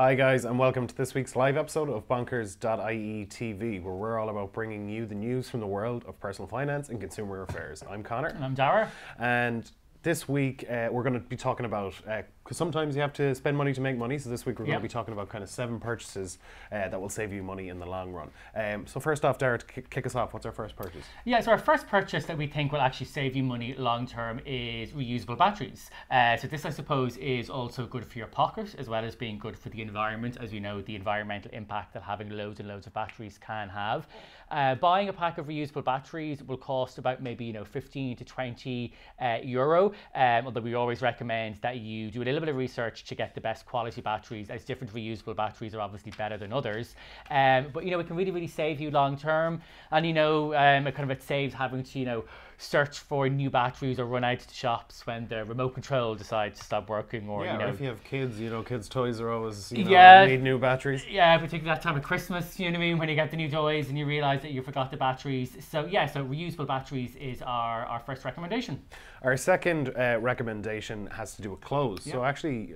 Hi guys, and welcome to this week's live episode of Bonkers.ie TV, where we're all about bringing you the news from the world of personal finance and consumer affairs. I'm Connor. And I'm Dara. And this week we're going to be talking about, because sometimes you have to spend money to make money, so this week we're going to be talking about kind of 7 purchases that will save you money in the long run. So first off, Dara, to kick us off, what's our first purchase? Yeah, so our first purchase that we think will actually save you money long term is reusable batteries. So this, I suppose, is also good for your pocket as well as being good for the environment, as we know the environmental impact that having loads and loads of batteries can have. Buying a pack of reusable batteries will cost about maybe 15 to 20 euro. Although we always recommend that you do a little bit of research to get the best quality batteries, as different reusable batteries are obviously better than others. But it can really save you long term, and it saves having to search for new batteries or run out to shops when the remote control decides to stop working, or or if you have kids, kids' toys are always need new batteries. Yeah, particularly that time of Christmas, you know what I mean, when you get the new toys and you realise that you forgot the batteries. So reusable batteries is our first recommendation. Our second recommendation has to do with clothes. So actually,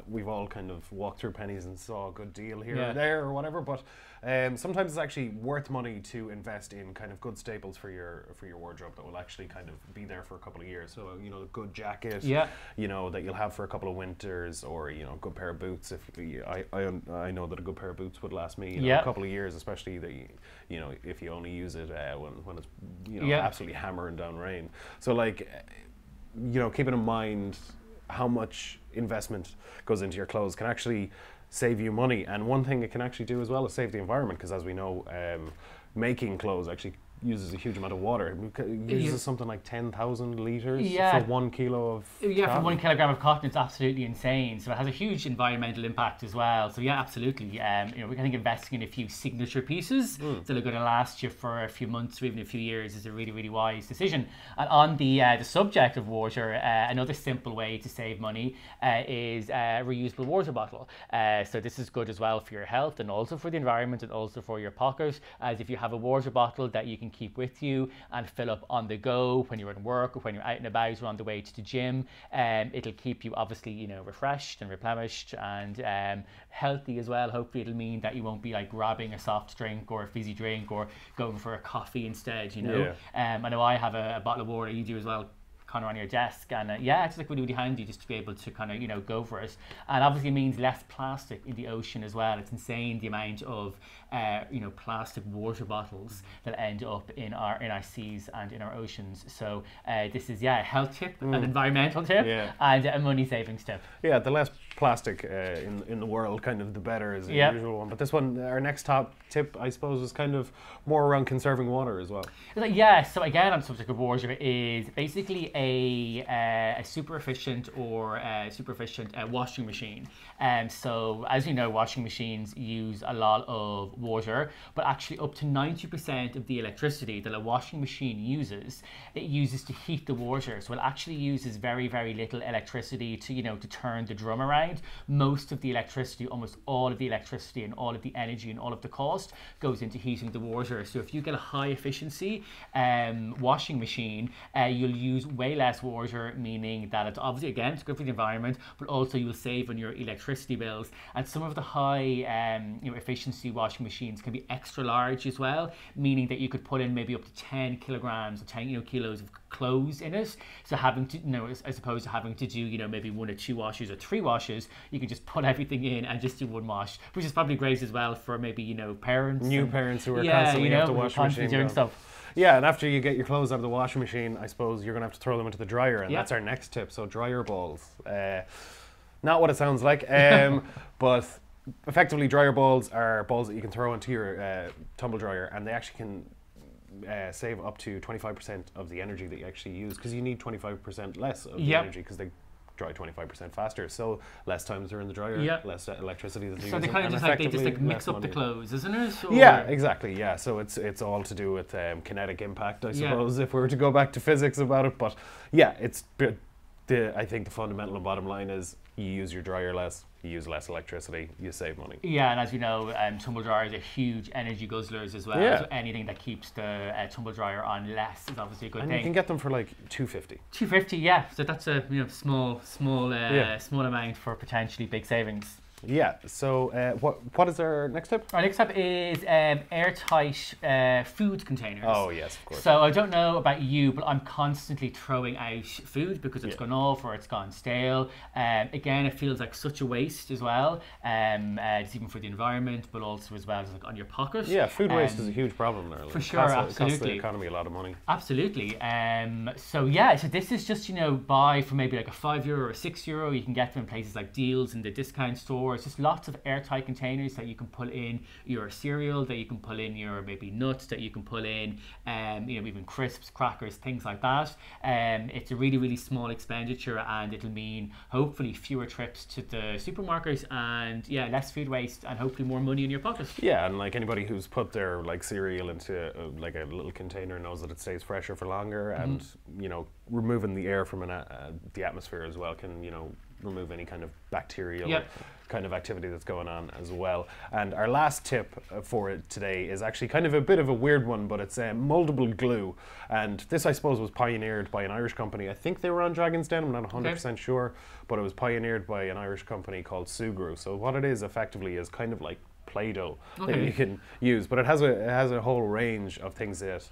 we've all kind of walked through Pennies and saw a good deal here or there or whatever, but sometimes it's actually worth money to invest in kind of good staples for your wardrobe that will actually kind of be there for a couple of years. So a good jacket, that you'll have for a couple of winters, or a good pair of boots. If I know that a good pair of boots would last me a couple of years, especially if you only use it when it's absolutely hammering down rain. So keeping in mind how much investment goes into your clothes can actually save you money. And one thing it can actually do as well is save the environment, because as we know, making clothes actually uses a huge amount of water. It uses something like 10,000 litres for 1 kilo of cotton. For 1 kilogram of cotton, it's absolutely insane. So it has a huge environmental impact as well. So absolutely. We think investing in a few signature pieces that are going to last you for a few months or even a few years is a really wise decision. And on the subject of water, another simple way to save money is a reusable water bottle. So this is good as well for your health and also for the environment and also for your pocket, as if you have a water bottle that you can keep with you and fill up on the go when you're at work or when you're out and about or on the way to the gym. It'll keep you obviously refreshed and replenished and healthy as well. Hopefully it'll mean that you won't be grabbing a soft drink or a fizzy drink or going for a coffee instead. I know I have a bottle of water, you do as well, Connor, on your desk, and it's really handy just to be able to kind of go for it. And obviously it means less plastic in the ocean as well. It's insane the amount of plastic water bottles that end up in our seas and in our oceans. So this is a health tip, an environmental tip, and a money savings tip. Yeah, the less plastic in the world, kind of the better, is the usual one. But this one, our next top tip, I suppose, is kind of more around conserving water as well. So again, on the subject of water, is basically a super efficient washing machine. So as you know, washing machines use a lot of water, but actually up to 90% of the electricity that a washing machine uses, it uses to heat the water. So it actually uses very little electricity to turn the drum around. Most of the electricity, almost all of the electricity and all of the energy and all of the cost goes into heating the water. So if you get a high efficiency washing machine, you'll use way less water, meaning that it's obviously, again, it's good for the environment, but also you'll save on your electricity bills. And some of the high efficiency washing machines can be extra large as well, meaning that you could put in maybe up to 10 kilograms or 10 kilos of clothes in it. So having to, as opposed to having to do, maybe 1 or 2 washes or 3 washes, you can just put everything in and just do 1 wash, which is probably great as well for maybe, parents. New parents who are constantly have to wash machine doing stuff. Yeah, and after you get your clothes out of the washing machine, I suppose you're going to have to throw them into the dryer, and that's our next tip. So dryer balls. Not what it sounds like, but effectively dryer balls are balls that you can throw into your tumble dryer, and they actually can save up to 25% of the energy that you actually use, because you need 25% less of the energy, because they dry 25% faster, so less times they're in the dryer, less electricity that so they kind of just mix up the clothes, isn't it? Or? Yeah, exactly. Yeah, so it's all to do with kinetic impact, I suppose, if we were to go back to physics about it. But yeah, I think the fundamental and bottom line is you use your dryer less, you use less electricity, you save money. Yeah, and as we know, tumble dryers are huge energy guzzlers as well. Yeah. So anything that keeps the tumble dryer on less is obviously a good thing. And you can get them for like $2.50. $2.50, yeah. So that's a small amount for potentially big savings. Yeah, so what is our next tip? Our next tip is airtight food containers. Oh, yes, of course. So I don't know about you, but I'm constantly throwing out food because it's gone off or it's gone stale. Again, it feels like such a waste as well. It's even for the environment, but also as well as like on your pocket. Yeah, food waste is a huge problem there. For sure, absolutely. It costs the economy a lot of money. Absolutely. So yeah, so this is just, buy for maybe like a €5 or a €6. You can get them in places like Deals and the discount store. It's just lots of airtight containers that you can pull in your cereal, that you can pull in your maybe nuts, that you can pull in, even crisps, crackers, things like that. It's a really, really small expenditure, and it'll mean hopefully fewer trips to the supermarket and less food waste and hopefully more money in your pocket. Yeah, and like anybody who's put their like cereal into like a little container knows that it stays fresher for longer, and removing the air from the atmosphere as well can remove any kind of bacterial kind of activity that's going on as well. And our last tip for it today is actually kind of a bit of a weird one, but it's moldable glue. And this, I suppose, was pioneered by an Irish company. I think they were on Dragon's Den, I'm not 100% sure, but it was pioneered by an Irish company called Sugru. So what it is effectively is kind of like Play-Doh that you can use, but it has a whole range of things that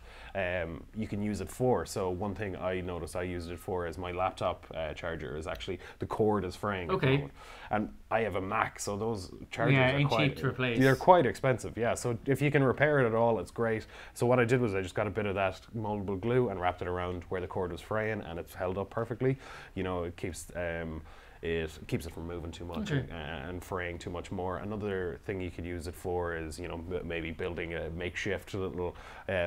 you can use it for. So one thing I noticed I used it for is my laptop charger is actually, the cord is fraying at the moment. And I have a Mac, so those chargers are quite cheap to replace. They're quite expensive, so if you can repair it at all, it's great. So what I did was I just got a bit of that moldable glue and wrapped it around where the cord was fraying, and it's held up perfectly. It keeps it from moving too much and fraying too much more. Another thing you could use it for is, maybe building a makeshift little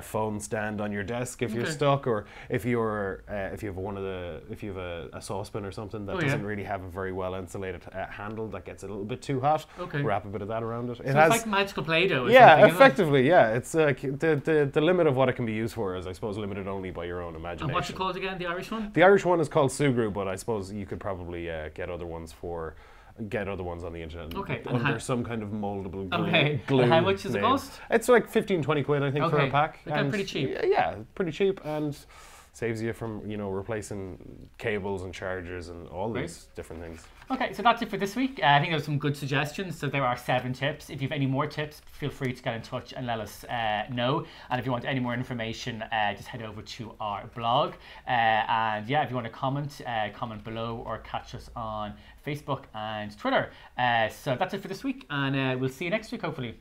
phone stand on your desk if you're stuck, or if you have a saucepan or something that doesn't really have a very well insulated handle that gets a little bit too hot. Wrap a bit of that around it. It's like magical Play-Doh. Effectively, It's the limit of what it can be used for is, I suppose, limited only by your own imagination. And what's it called again? The Irish one? The Irish one is called Sugru, but I suppose you could probably get other ones on the internet under some kind of moldable glue. And how much does it cost? It's like 15-20 quid, I think, for a pack. That's pretty cheap. Yeah, pretty cheap, and saves you from replacing cables and chargers and all these different things. Okay, so that's it for this week. I think there's some good suggestions. So there are 7 tips. If you have any more tips, feel free to get in touch and let us know. And if you want any more information, just head over to our blog. And if you want to comment below or catch us on Facebook and Twitter. So that's it for this week, and we'll see you next week, hopefully.